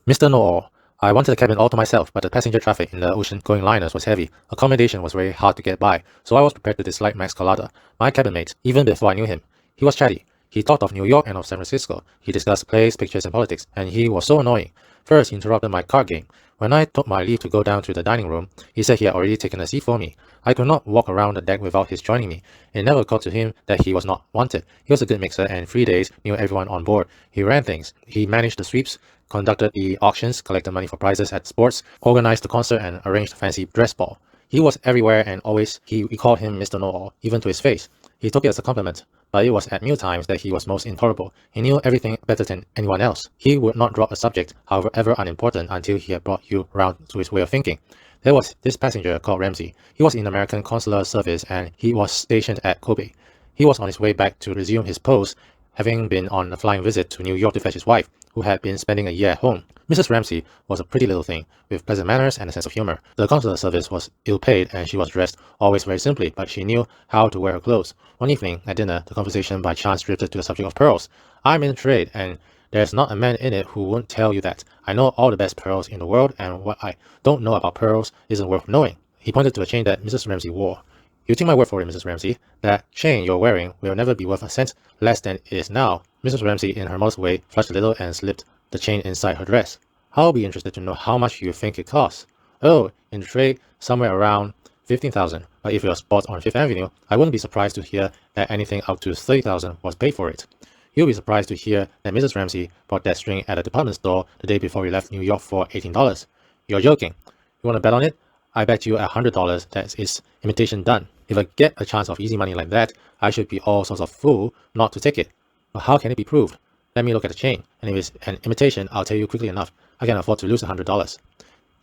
Mr. Know-all, I wanted the cabin all to myself, but the passenger traffic in the ocean-going liners was heavy. Accommodation was very hard to get by, so I was prepared to dislike Max Colada, my cabin mate, even before I knew him. He was chatty. He talked of New York and of San Francisco. He discussed plays, pictures, and politics, and he was so annoying. First, he interrupted my card game. When I took my leave to go down to the dining room, he said he had already taken a seat for me. I could not walk around the deck without his joining me. It never occurred to him that he was not wanted. He was a good mixer, and 3 days knew everyone on board. He ran things. He managed the sweeps, conducted the auctions, collected money for prizes at sports, organized the concert, and arranged the fancy dress ball. He was everywhere, and always we called him Mr. Know-all, even to his face. He took it as a compliment, but it was at meal times that he was most intolerable. He knew everything better than anyone else. He would not drop a subject, however unimportant, until he had brought you round to his way of thinking. There was this passenger called Ramsey. He was in American consular service, and he was stationed at Kobe. He was on his way back to resume his post, having been on a flying visit to New York to fetch his wife, who had been spending a year at home. Mrs. Ramsey was a pretty little thing, with pleasant manners and a sense of humor. The consular service was ill-paid, and she was dressed always very simply, but she knew how to wear her clothes. One evening, at dinner, the conversation by chance drifted to the subject of pearls. I'm in trade, and there's not a man in it who won't tell you that. I know all the best pearls in the world, and what I don't know about pearls isn't worth knowing. He pointed to a chain that Mrs. Ramsey wore. You take my word for it, Mrs. Ramsey. That chain you're wearing will never be worth a cent less than it is now. Mrs. Ramsey, in her modest way, flushed a little and slipped the chain inside her dress. I'll be interested to know how much you think it costs. Oh, in the trade, somewhere around 15,000. But if it was bought on Fifth Avenue, I wouldn't be surprised to hear that anything up to 30,000 was paid for it. You'll be surprised to hear that Mrs. Ramsey bought that string at a department store the day before we left New York for $18. You're joking. You want to bet on it? I bet you $100 that it's imitation done. If I get a chance of easy money like that, I should be all sorts of fool not to take it. But how can it be proved? Let me look at the chain, and if it's an imitation, I'll tell you quickly enough. I can afford to lose $100.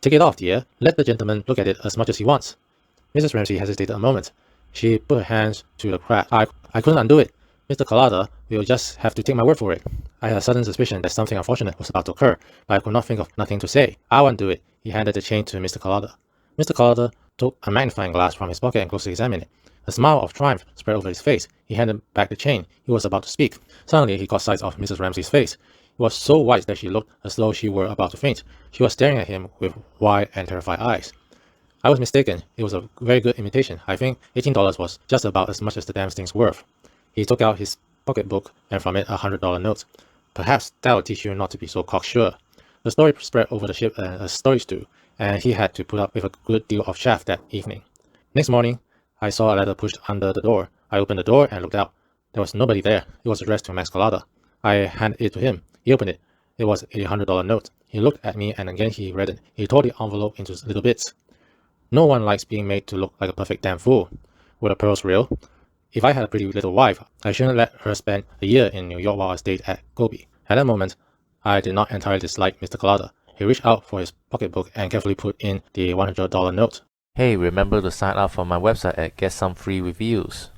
Take it off, dear. Let the gentleman look at it as much as he wants. Mrs. Ramsey hesitated a moment. She put her hands to the crack. I couldn't undo it. Mr. Colada will just have to take my word for it. I had a sudden suspicion that something unfortunate was about to occur, but I could not think of nothing to say. I'll undo it. He handed the chain to Mr. Colada. Mr. Colada took a magnifying glass from his pocket and closely examined it. A smile of triumph spread over his face. He handed back the chain. He was about to speak. Suddenly, he caught sight of Mrs. Ramsey's face. It was so white that she looked as though she were about to faint. She was staring at him with wide and terrified eyes. I was mistaken. It was a very good imitation. I think $18 was just about as much as the damn thing's worth. He took out his pocketbook and from it $100 note. Perhaps that'll teach you not to be so cocksure. The story spread over the ship as stories do, and he had to put up with a good deal of chaff that evening. Next morning, I saw a letter pushed under the door. I opened the door and looked out. There was nobody there. It was addressed to Max Colada. I handed it to him. He opened it. It was a $100 note. He looked at me and again he read it. He tore the envelope into little bits. No one likes being made to look like a perfect damn fool. Were the pearls real? If I had a pretty little wife, I shouldn't let her spend a year in New York while I stayed at Kobe. At that moment, I did not entirely dislike Mr. Colada. He reached out for his pocketbook and carefully put in the $100 note. Hey, remember to sign up for my website and get some free reviews.